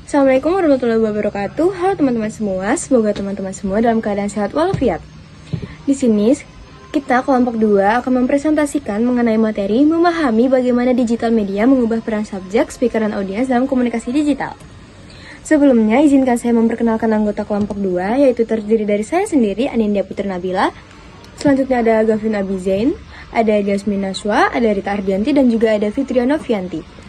Assalamualaikum warahmatullahi wabarakatuh. Halo teman-teman semua, semoga teman-teman semua dalam keadaan sehat walafiat. Di sini kita kelompok 2 akan mempresentasikan mengenai materi memahami bagaimana digital media mengubah peran subjek, speaker, dan audiens dalam komunikasi digital. Sebelumnya, izinkan saya memperkenalkan anggota kelompok 2, yaitu terdiri dari saya sendiri, Anindya Putri Nabila. Selanjutnya ada Gavin Abizain, ada Jasmine Naswa, ada Rita Ardianti, dan juga ada Fitriana Fianti.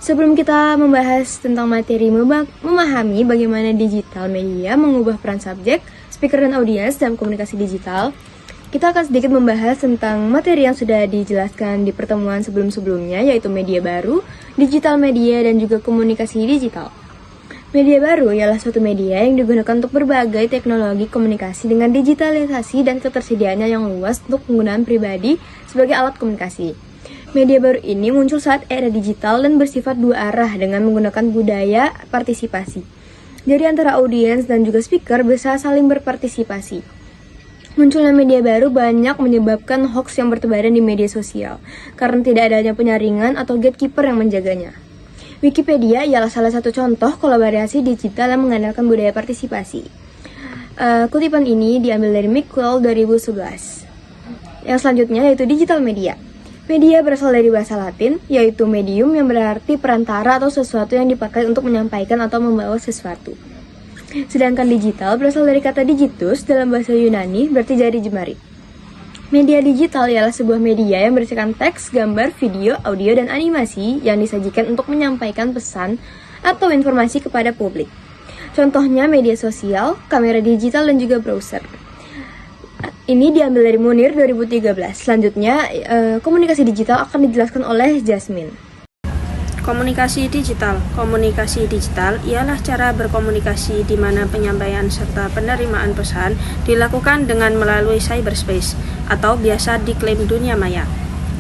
Sebelum kita membahas tentang materi memahami bagaimana digital media mengubah peran subjek, speaker, dan audiens dalam komunikasi digital, kita akan sedikit membahas tentang materi yang sudah dijelaskan di pertemuan sebelum-sebelumnya, yaitu media baru, digital media, dan juga komunikasi digital. Media baru ialah suatu media yang digunakan untuk berbagai teknologi komunikasi dengan digitalisasi dan ketersediaannya yang luas untuk penggunaan pribadi sebagai alat komunikasi. Media baru ini muncul saat era digital dan bersifat dua arah dengan menggunakan budaya partisipasi. Jadi antara audiens dan juga speaker bisa saling berpartisipasi. Munculnya media baru banyak menyebabkan hoax yang bertebaran di media sosial, karena tidak adanya penyaringan atau gatekeeper yang menjaganya. Wikipedia ialah salah satu contoh kolaborasi digital yang mengandalkan budaya partisipasi. Kutipan ini diambil dari Mickwell 2011. Yang selanjutnya yaitu digital media. Media berasal dari bahasa Latin, yaitu medium yang berarti perantara atau sesuatu yang dipakai untuk menyampaikan atau membawa sesuatu. Sedangkan digital berasal dari kata digitus dalam bahasa Yunani, berarti jari jemari. Media digital ialah sebuah media yang berisikan teks, gambar, video, audio, dan animasi yang disajikan untuk menyampaikan pesan atau informasi kepada publik. Contohnya media sosial, kamera digital, dan juga browser. Ini diambil dari Munir 2013. Selanjutnya, komunikasi digital akan dijelaskan oleh Jasmine. Komunikasi digital. Komunikasi digital ialah cara berkomunikasi di mana penyampaian serta penerimaan pesan dilakukan dengan melalui cyberspace atau biasa diklaim dunia maya.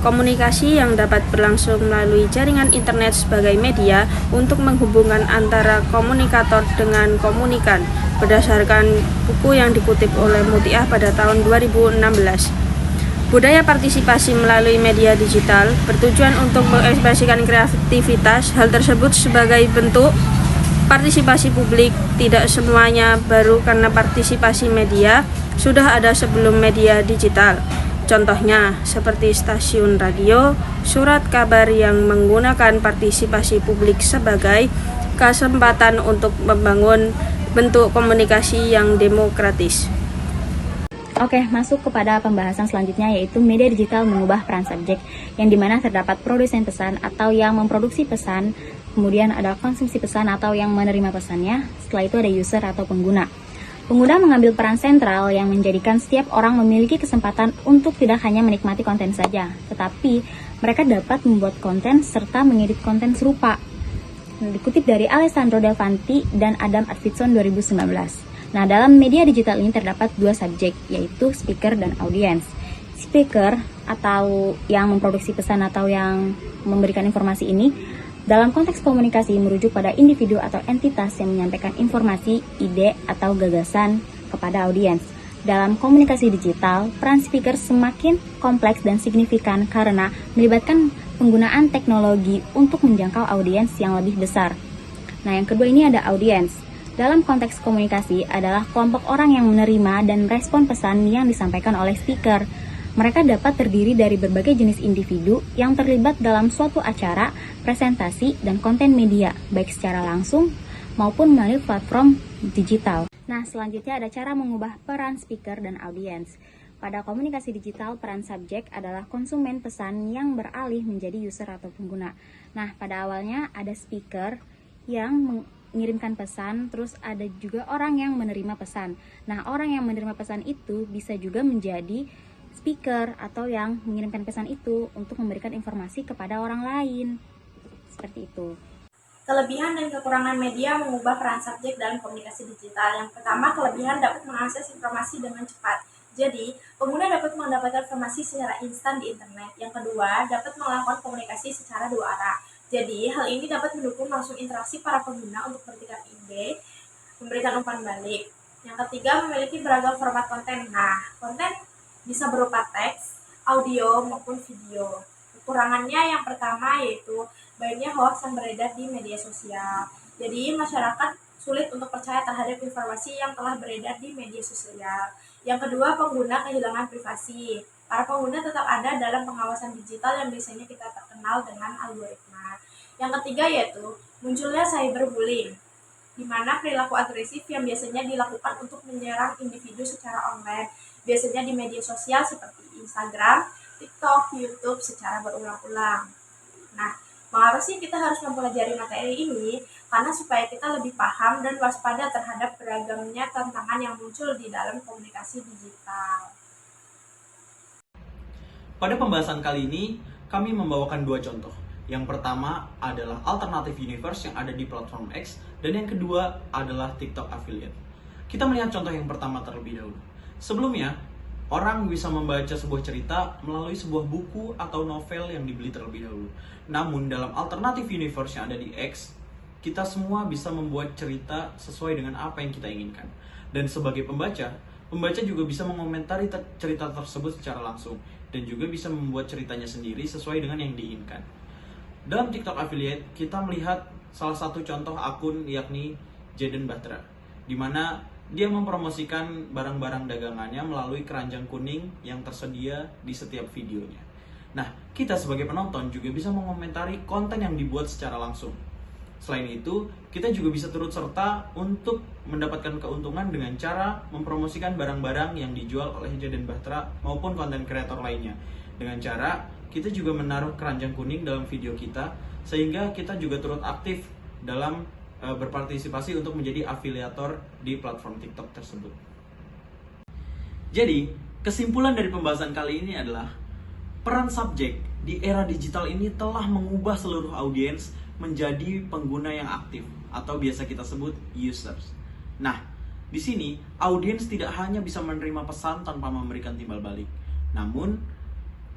Komunikasi yang dapat berlangsung melalui jaringan internet sebagai media untuk menghubungkan antara komunikator dengan komunikan berdasarkan buku yang dikutip oleh Mutiah pada tahun 2016. Budaya partisipasi melalui media digital bertujuan untuk mengekspresikan kreativitas. Hal tersebut sebagai bentuk partisipasi publik, tidak semuanya baru karena partisipasi media sudah ada sebelum media digital. Contohnya seperti stasiun radio, surat kabar yang menggunakan partisipasi publik sebagai kesempatan untuk membangun bentuk komunikasi yang demokratis. Oke, masuk kepada pembahasan selanjutnya, yaitu media digital mengubah peran subjek, yang dimana terdapat produsen pesan atau yang memproduksi pesan, kemudian ada konsumsi pesan atau yang menerima pesannya, setelah itu ada user atau pengguna. Pengguna mengambil peran sentral yang menjadikan setiap orang memiliki kesempatan untuk tidak hanya menikmati konten saja, tetapi mereka dapat membuat konten serta mengedit konten serupa. Dikutip dari Alessandro Delfanti dan Adam Arvidson 2019. Nah, dalam media digital ini terdapat dua subjek, yaitu speaker dan audiens. Speaker atau yang memproduksi pesan atau yang memberikan informasi ini dalam konteks komunikasi merujuk pada individu atau entitas yang menyampaikan informasi, ide, atau gagasan kepada audiens. Dalam komunikasi digital, peran speaker semakin kompleks dan signifikan karena melibatkan penggunaan teknologi untuk menjangkau audiens yang lebih besar. Nah, yang kedua ini ada audiens. Dalam konteks komunikasi adalah kelompok orang yang menerima dan merespon pesan yang disampaikan oleh speaker. Mereka dapat terdiri dari berbagai jenis individu yang terlibat dalam suatu acara, presentasi, dan konten media, baik secara langsung maupun melalui platform digital. Nah, selanjutnya ada cara mengubah peran speaker dan audiens. Pada komunikasi digital, peran subjek adalah konsumen pesan yang beralih menjadi user atau pengguna. Nah, pada awalnya ada speaker yang mengirimkan pesan, terus ada juga orang yang menerima pesan. Nah, orang yang menerima pesan itu bisa juga menjadi speaker atau yang mengirimkan pesan itu untuk memberikan informasi kepada orang lain. Seperti itu. Kelebihan dan kekurangan media mengubah peran subjek dalam komunikasi digital. Yang pertama, kelebihan dapat mengakses informasi dengan cepat. Jadi, pengguna dapat mendapatkan informasi secara instan di internet. Yang kedua, dapat melakukan komunikasi secara dua arah. Jadi, hal ini dapat mendukung langsung interaksi para pengguna untuk bertukar ide, memberikan umpan balik. Yang ketiga, memiliki beragam format konten. Nah, konten bisa berupa teks, audio, maupun video. Kekurangannya yang pertama yaitu banyaknya hoax yang beredar di media sosial. Jadi masyarakat sulit untuk percaya terhadap informasi yang telah beredar di media sosial. Yang kedua, pengguna kehilangan privasi. Para pengguna tetap ada dalam pengawasan digital yang biasanya kita kenal dengan algoritma. Yang ketiga yaitu munculnya cyberbullying, di mana perilaku agresif yang biasanya dilakukan untuk menyerang individu secara online, biasanya di media sosial seperti Instagram, TikTok, YouTube secara berulang-ulang. Nah, mengapa sih kita harus mempelajari materi ini? Karena supaya kita lebih paham dan waspada terhadap beragamnya tantangan yang muncul di dalam komunikasi digital. Pada pembahasan kali ini, kami membawakan dua contoh. Yang pertama adalah alternative universe yang ada di platform X, dan yang kedua adalah TikTok affiliate. Kita melihat contoh yang pertama terlebih dahulu. Sebelumnya, orang bisa membaca sebuah cerita melalui sebuah buku atau novel yang dibeli terlebih dahulu. Namun dalam alternative universe yang ada di X, kita semua bisa membuat cerita sesuai dengan apa yang kita inginkan. Dan sebagai pembaca juga bisa mengomentari cerita tersebut secara langsung, dan juga bisa membuat ceritanya sendiri sesuai dengan yang diinginkan. Dalam TikTok affiliate, kita melihat salah satu contoh akun yakni Jaden Batra, di mana dia mempromosikan barang-barang dagangannya melalui keranjang kuning yang tersedia di setiap videonya. Nah, kita sebagai penonton juga bisa mengomentari konten yang dibuat secara langsung. Selain itu, kita juga bisa turut serta untuk mendapatkan keuntungan dengan cara mempromosikan barang-barang yang dijual oleh Jaden Batra maupun konten kreator lainnya. Dengan cara kita juga menaruh keranjang kuning dalam video kita, sehingga kita juga turut aktif dalam berpartisipasi untuk menjadi afiliator di platform TikTok tersebut. Jadi, kesimpulan dari pembahasan kali ini adalah peran subjek di era digital ini telah mengubah seluruh audiens menjadi pengguna yang aktif atau biasa kita sebut users. Nah, di sini audiens tidak hanya bisa menerima pesan tanpa memberikan timbal balik. Namun,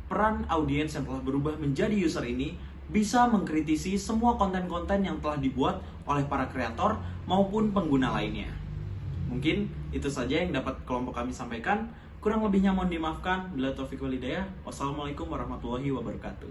peran audiens yang telah berubah menjadi user ini bisa mengkritisi semua konten-konten yang telah dibuat oleh para kreator maupun pengguna lainnya. Mungkin itu saja yang dapat kelompok kami sampaikan. Kurang lebihnya mohon dimaafkan. Bila taufiq wal hidayah. Wassalamualaikum warahmatullahi wabarakatuh.